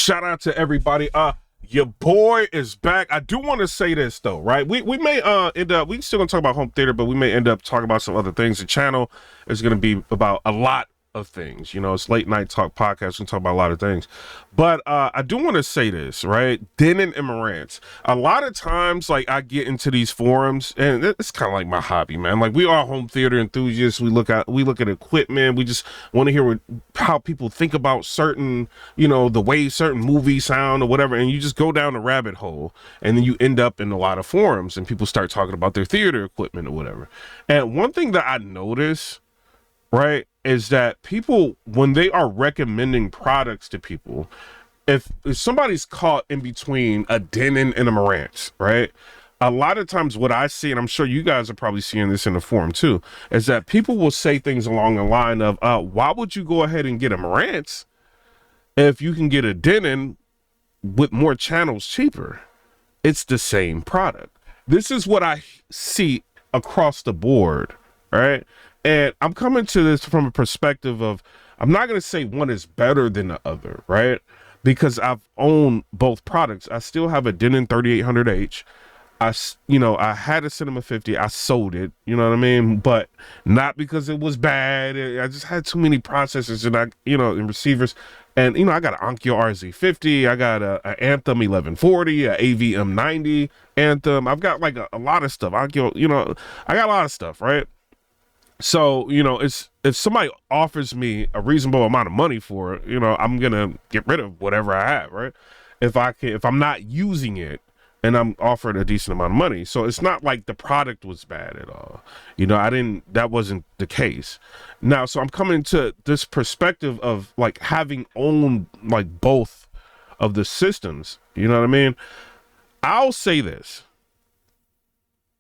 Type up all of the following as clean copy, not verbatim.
Shout out to everybody. Your boy is back. I do want to say this though, right? We may end up, we still gonna talk about home theater, but we may end up talking about some other things. The channel is gonna be about a lot of things. You know, it's late night talk podcast. We talk about a lot of things. But I do want to say this, right? Denon and Marantz. A lot of times, like, I get into these forums, and it's kind of like my hobby, man. Like, we are home theater enthusiasts. We look at equipment. We how want to hear how people think about certain, you know, the way certain movies sound or whatever. And you just go down the rabbit hole, and then you end up in a lot of forums, and people start talking about their theater equipment or whatever. And one thing that I notice, right, is that people, when they are recommending products to people, if somebody's caught in between a Denon and a Marantz, right, a lot of times what I see, and I'm sure you guys are probably seeing this in the forum too, is that people will say things along the line of, why would you go ahead and get a Marantz if you can get a Denon with more channels cheaper? It's the same product. This is what I see across the board, right? And I'm coming to this from a perspective of, I'm not going to say one is better than the other, right? Because I've owned both products. I still have a Denon 3800H. I had a Cinema 50. I sold it, you know what I mean? But not because it was bad. I just had too many processors and receivers. And, I got an Onkyo RZ50. I got a Anthem 1140, a AVM 90 Anthem. I've got like a lot of stuff. Onkyo, I got a lot of stuff, right? So, it's, if somebody offers me a reasonable amount of money for it, I'm going to get rid of whatever I have, right? If I'm not using it and I'm offered a decent amount of money. So it's not like the product was bad at all. That wasn't the case. Now, so I'm coming to this perspective of like having owned like both of the systems, you know what I mean? I'll say this.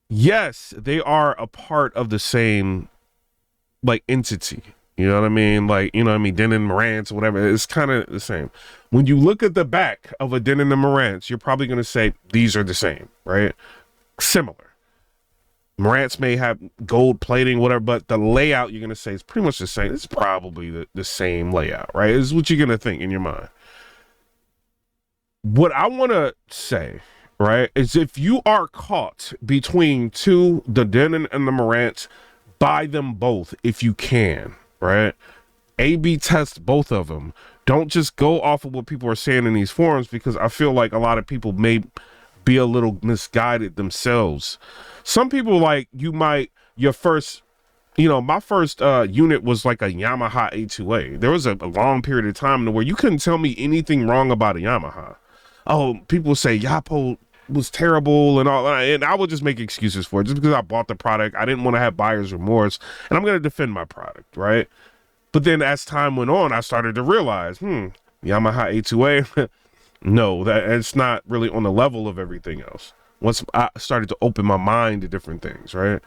Yes, they are a part of the same like entity, you know what I mean? Like, Denon, Marantz, whatever, it's kind of the same. When you look at the back of a Denon and Marantz, you're probably going to say these are the same, right? Similar. Marantz may have gold plating, whatever, but the layout you're going to say is pretty much the same. It's probably the same layout, right? Is what you're going to think in your mind. What I want to say, right, is if you are caught between the Denon and the Marantz, buy them both if you can, right? A/B test both of them. Don't just go off of what people are saying in these forums, because I feel like a lot of people may be a little misguided themselves. Some people, like, my first unit was like a Yamaha A2A. There was a long period of time where you couldn't tell me anything wrong about a Yamaha. Oh, people say Yapo was terrible and all, and I would just make excuses for it just because I bought the product. I didn't want to have buyer's remorse, and I'm going to defend my product, right? But then as time went on, I started to realize, Yamaha A2A, no, it's not really on the level of everything else. Once I started to open my mind to different things, right?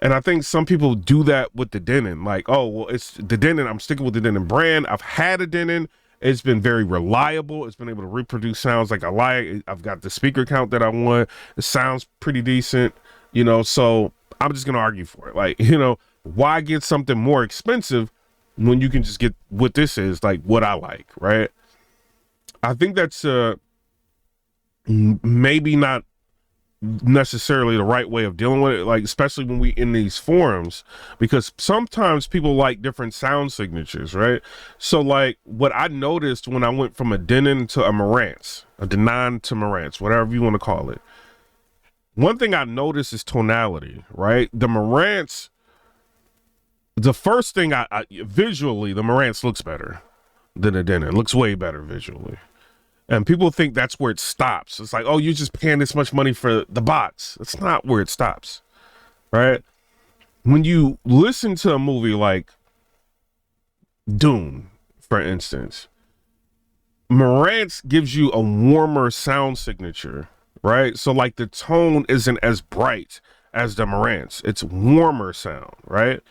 And I think some people do that with the Denon, like, oh, well, it's the Denon, I'm sticking with the Denon brand. I've had a Denon. It's been very reliable. It's been able to reproduce sounds like I like. I've got the speaker count that I want. It sounds pretty decent, so I'm just going to argue for it. Like, why get something more expensive when you can just get what this is, like what I like, right? I think that's maybe not necessarily the right way of dealing with it, like especially when we in these forums, because sometimes people like different sound signatures, right? So like what I noticed when I went from a Denon to a Marantz, a Denon to Marantz, whatever you want to call it, one thing I noticed is tonality, right? The Marantz, the first thing I visually, the Marantz looks better than the Denon. It looks way better visually. And people think that's where it stops. It's like, oh, you're just paying this much money for the bots. That's not where it stops, right? When you listen to a movie like Dune, for instance, Marantz gives you a warmer sound signature, right? So like the tone isn't as bright as the Marantz. It's warmer sound, right?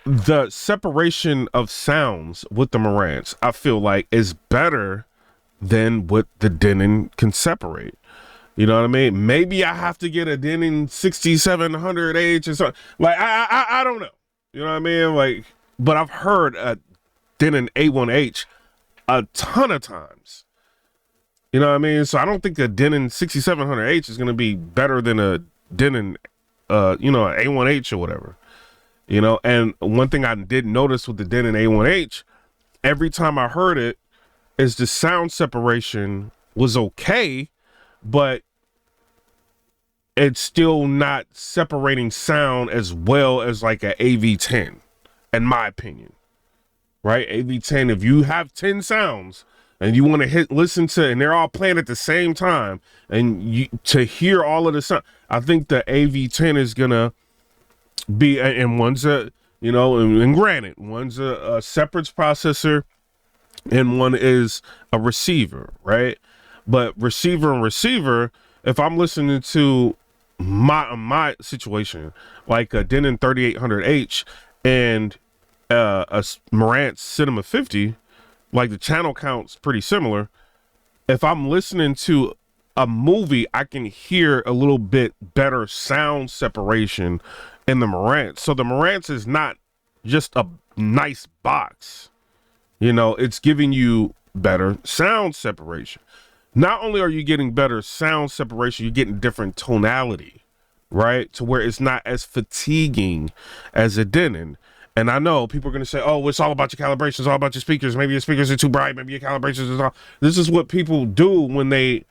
The separation of sounds with the Marantz, I feel like, is better than what the Denon can separate. You know what I mean? Maybe I have to get a Denon 6700H or something. Like, I don't know. You know what I mean? Like, but I've heard a Denon A1H a ton of times. You know what I mean? So I don't think a Denon 6700H is going to be better than a Denon, you know, an A1H or whatever. You know, and one thing I did notice with the Denon A1H, every time I heard it, is the sound separation was okay, but it's still not separating sound as well as like an AV10, in my opinion. Right? AV10, if you have 10 sounds and you want to listen to, and they're all playing at the same time, and you to hear all of the sound, I think the AV10 is gonna be, and one's a, you know, and granted, one's a separates processor and one is a receiver, right? But receiver and receiver, if I'm listening to my situation, like a Denon 3800H and a Marantz Cinema 50, like the channel count's pretty similar. If I'm listening to a movie, I can hear a little bit better sound separation in the Marantz. So the Marantz is not just a nice box. You know, it's giving you better sound separation. Not only are you getting better sound separation, you're getting different tonality, right? To where it's not as fatiguing as a Denon. And I know people are going to say, oh, it's all about your calibration. It's all about your speakers. Maybe your speakers are too bright. Maybe your calibrations is all. This is what people do when they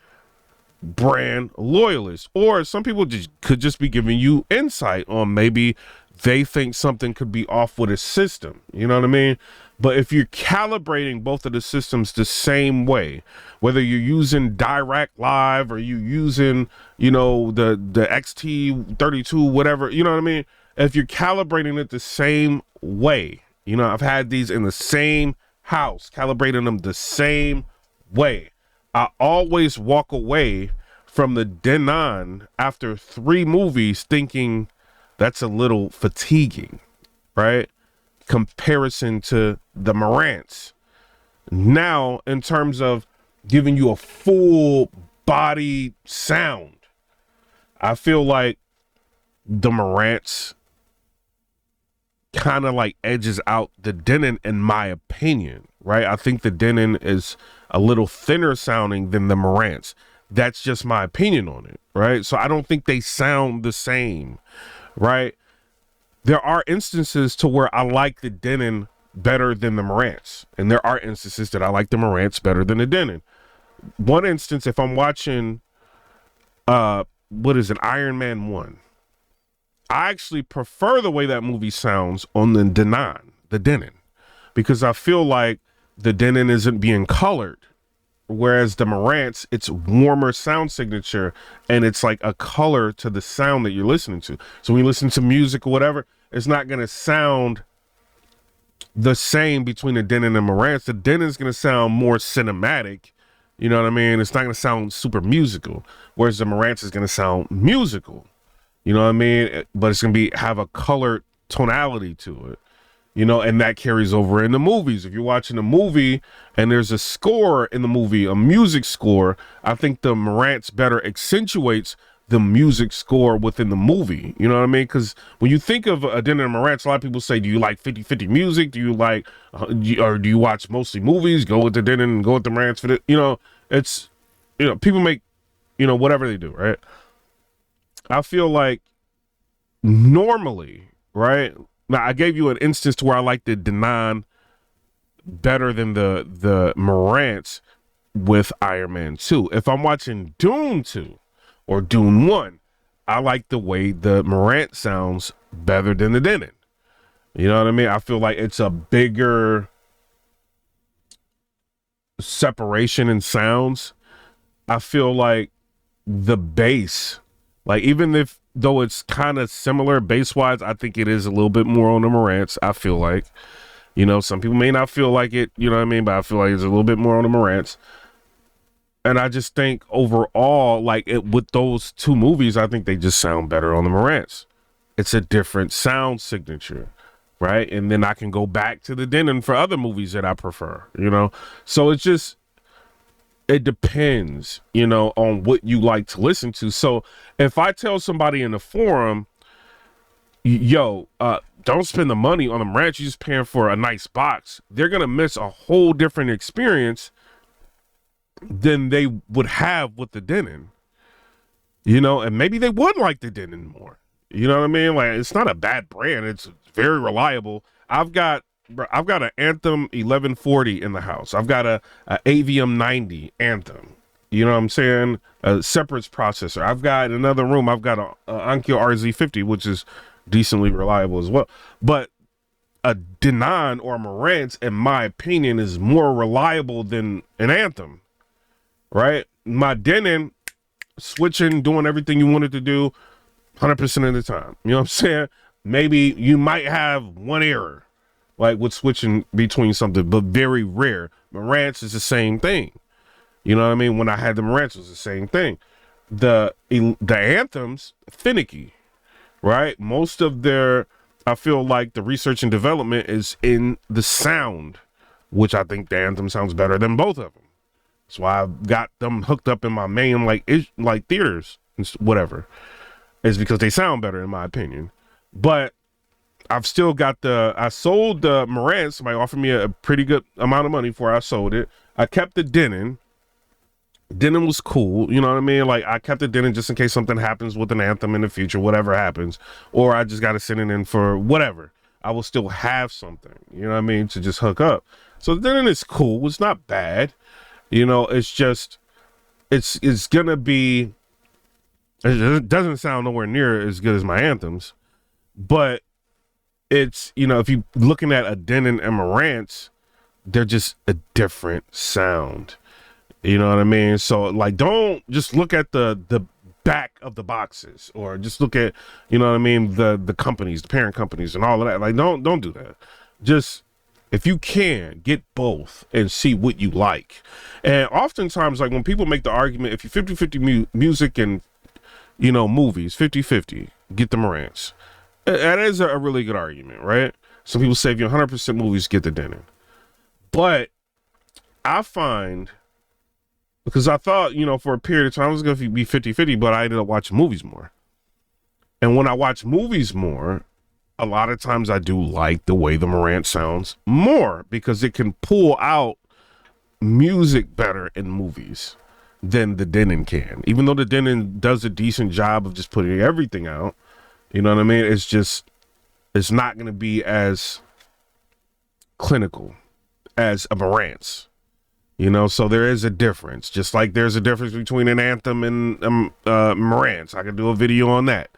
brand loyalists. Or some people could just be giving you insight on maybe they think something could be off with a system. You know what I mean? But if you're calibrating both of the systems the same way, whether you're using Direct Live or you using, you know, the XT32, whatever, you know what I mean? If you're calibrating it the same way, you know, I've had these in the same house, calibrating them the same way. I always walk away from the Denon after 3 movies thinking that's a little fatiguing, right? Comparison to the Marantz. Now, in terms of giving you a full body sound, I feel like the Marantz kind of like edges out the Denon in my opinion, right? I think the Denon is a little thinner sounding than the Marantz. That's just my opinion on it, right? So I don't think they sound the same, right? There are instances to where I like the Denon better than the Marantz, and there are instances that I like the Marantz better than the Denon. One instance, if I'm watching, what is it, Iron Man 1, I actually prefer the way that movie sounds on the Denon, because I feel like the Denon isn't being colored, whereas the Marantz, it's warmer sound signature, and it's like a color to the sound that you're listening to. So when you listen to music or whatever, it's not going to sound the same between the Denon and Marantz. The Denon is going to sound more cinematic, you know what I mean? It's not going to sound super musical, whereas the Marantz is going to sound musical. You know what I mean? But it's going to have a colored tonality to it, you know, and that carries over in the movies. If you're watching a movie and there's a score in the movie, a music score, I think the Marantz better accentuates the music score within the movie. You know what I mean? Because when you think of a Denon and Marantz, a lot of people say, do you like 50-50 music? Do you like, or do you watch mostly movies? Go with the Denon and go with the Marantz for the, you know, it's, you know, people make, you know, whatever they do, right? I feel like normally, right? Now I gave you an instance to where I like the Denon better than the Marantz with Iron Man 2. If I'm watching Dune 2 or Dune 1, I like the way the Marantz sounds better than the Denon. You know what I mean? I feel like it's a bigger separation in sounds. I feel like the bass, like even though it's kind of similar bass wise, I think it is a little bit more on the Marantz. I feel like, you know, some people may not feel like it, you know what I mean? But I feel like it's a little bit more on the Marantz. And I just think overall, like with those 2 movies, I think they just sound better on the Marantz. It's a different sound signature, right? And then I can go back to the Denon for other movies that I prefer, you know? So it's just, it depends, you know, on what you like to listen to. So if I tell somebody in the forum, yo, don't spend the money on the Marantz. You're just paying for a nice box. They're gonna miss a whole different experience than they would have with the Denon. You know, and maybe they would like the Denon more. You know what I mean? Like, it's not a bad brand. It's very reliable. I've got an Anthem 1140 in the house. I've got a AVM 90 Anthem. You know what I'm saying? A separate processor. I've got in another room. I've got a Onkyo RZ50, which is decently reliable as well. But a Denon or a Marantz, in my opinion, is more reliable than an Anthem. Right? My Denon, switching, doing everything you wanted to do 100% of the time. You know what I'm saying? Maybe you might have one error, like with switching between something, but very rare. Marantz is the same thing. You know what I mean? When I had the Marantz, it was the same thing. The Anthems, finicky, right? Most of their, I feel like the research and development is in the sound, which I think the Anthem sounds better than both of them. That's why I've got them hooked up in my main like theaters and whatever. It's because they sound better in my opinion. But I've still got I sold the Marantz. Somebody offered me a pretty good amount of money before I sold it. I kept the Denon. Denon was cool. You know what I mean? Like, I kept the Denon just in case something happens with an Anthem in the future, whatever happens. Or I just got to send it in for whatever. I will still have something, you know what I mean, to just hook up. So the Denon is cool. It's not bad. You know, it's just, it's going to be, it doesn't sound nowhere near as good as my Anthems. But it's, you know, if you're looking at a Denon and Marantz, they're just a different sound. You know what I mean? So, like, don't just look at the back of the boxes, or just look at, you know what I mean, the companies, the parent companies and all of that. Like, don't do that. Just, if you can, get both and see what you like. And oftentimes, like, when people make the argument, if you're 50-50 music and, you know, movies, 50-50, get the Marantz. That is a really good argument, right? Some people say if you're 100% movies, get the Denon. But I find, because I thought, you know, for a period of time, I was going to be 50-50, but I ended up watching movies more. And when I watch movies more, a lot of times I do like the way the Marantz sounds more, because it can pull out music better in movies than the Denon can. Even though the Denon does a decent job of just putting everything out, you know what I mean? It's just, it's not going to be as clinical as a Marantz. You know, so there is a difference. Just like there's a difference between an Anthem and Marantz. I could do a video on that.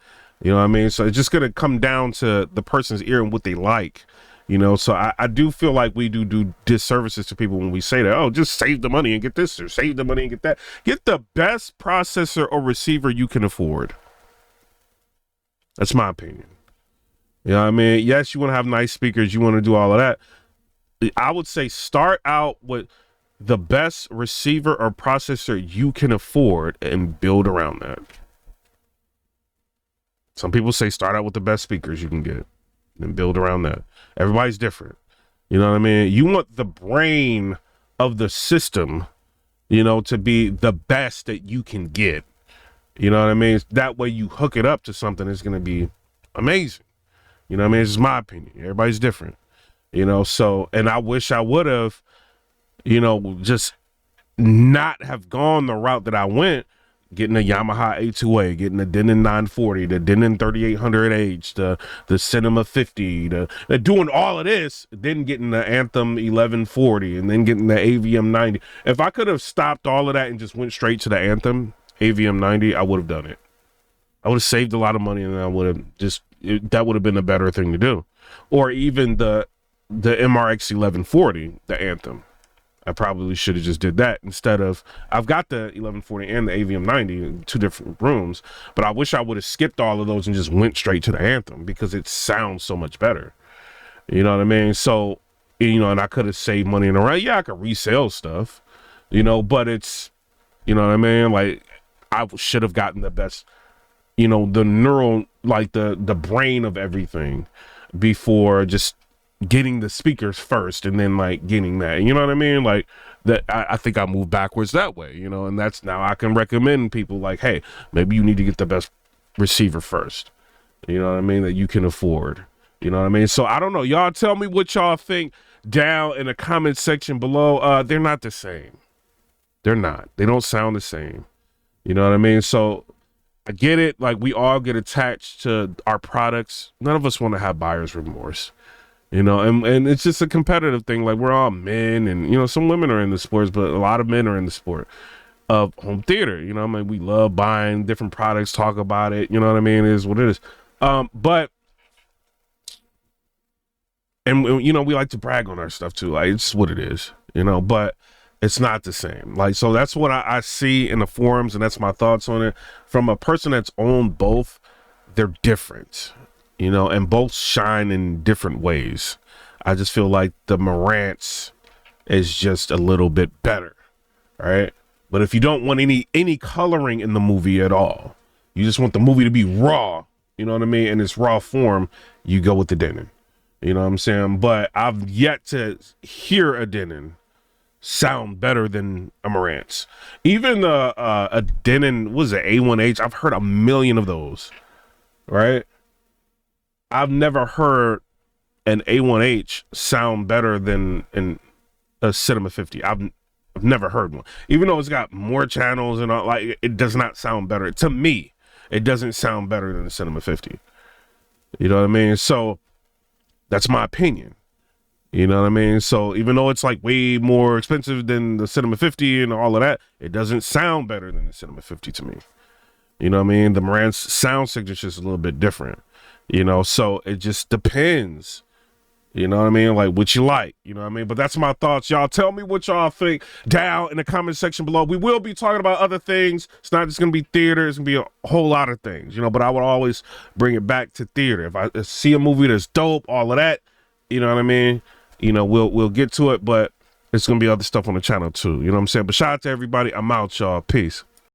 You know what I mean? So it's just going to come down to the person's ear and what they like. You know, so I do feel like we do disservices to people when we say that, oh, just save the money and get this, or save the money and get that. Get the best processor or receiver you can afford. That's my opinion. You know what I mean? Yes, you want to have nice speakers. You want to do all of that. I would say start out with the best receiver or processor you can afford and build around that. Some people say start out with the best speakers you can get and build around that. Everybody's different. You know what I mean? You want the brain of the system, you know, to be the best that you can get. You know what I mean? That way you hook it up to something that's going to be amazing. You know what I mean? It's my opinion. Everybody's different. You know, so, and I wish I would have, you know, just not have gone the route that I went, getting a Yamaha A2A, getting the Denon 940, the Denon 3800H, the Cinema 50, doing all of this, then getting the Anthem 1140, and then getting the AVM 90. If I could have stopped all of that and just went straight to the Anthem AVM 90, I would have done it. I would have saved a lot of money, and I would have just, that would have been a better thing to do. Or even the MRX 1140, the Anthem. I probably should have just did that instead of, I've got the 1140 and the AVM 90 in two different rooms, but I wish I would have skipped all of those and just went straight to the Anthem, because it sounds so much better. You know what I mean? So, you know, and I could have saved money in the right. Yeah, I could resell stuff, you know, but it's, you know what I mean? Like, I should have gotten the best, you know, the neural, like the brain of everything before just getting the speakers first and then like getting that, you know what I mean? Like that, I think I moved backwards that way, you know, and that's, now I can recommend people like, hey, maybe you need to get the best receiver first, You know what I mean? That you can afford. You know what I mean? So I don't know. Y'all tell me what y'all think down in the comment section below. They're not the same. They're not. They don't sound the same. You know what I mean? So I get it. Like, we all get attached to our products. None of us want to have buyer's remorse. You know, and it's just a competitive thing. Like, we're all men, and, you know, some women are in the sports, but a lot of men are in the sport of home theater. You know what I mean? We love buying different products, talk about it. You know what I mean? It is what it is. But you know, we like to brag on our stuff too. Like, it's what it is, you know, but it's not the same. Like, so that's what I see in the forums, and that's my thoughts on it. From a person that's owned both, they're different, you know, and both shine in different ways. I just feel like the Marantz is just a little bit better, right? But if you don't want any coloring in the movie at all, you just want the movie to be raw, you know what I mean, in its raw form, you go with the Denon. You know what I'm saying? But I've yet to hear a Denon sound better than a Marantz. Even a Denon, what is it, A1H? I've heard a million of those, right? I've never heard an A1H sound better than a Cinema 50. I've never heard one. Even though it's got more channels and all, like, it does not sound better. To me, it doesn't sound better than the Cinema 50. You know what I mean? So that's my opinion. You know what I mean? So even though it's like way more expensive than the Cinema 50 and all of that, it doesn't sound better than the Cinema 50 to me. You know what I mean? The Marantz sound signature is a little bit different, you know, so it just depends. You know what I mean? Like, what you like, you know what I mean? But that's my thoughts. Y'all tell me what y'all think down in the comment section below. We will be talking about other things. It's not just going to be theater. It's going to be a whole lot of things, you know, but I would always bring it back to theater. If I see a movie that's dope, all of that, you know what I mean? You know, we'll get to it, but it's going to be other stuff on the channel too. You know what I'm saying? But shout out to everybody. I'm out, y'all. Peace.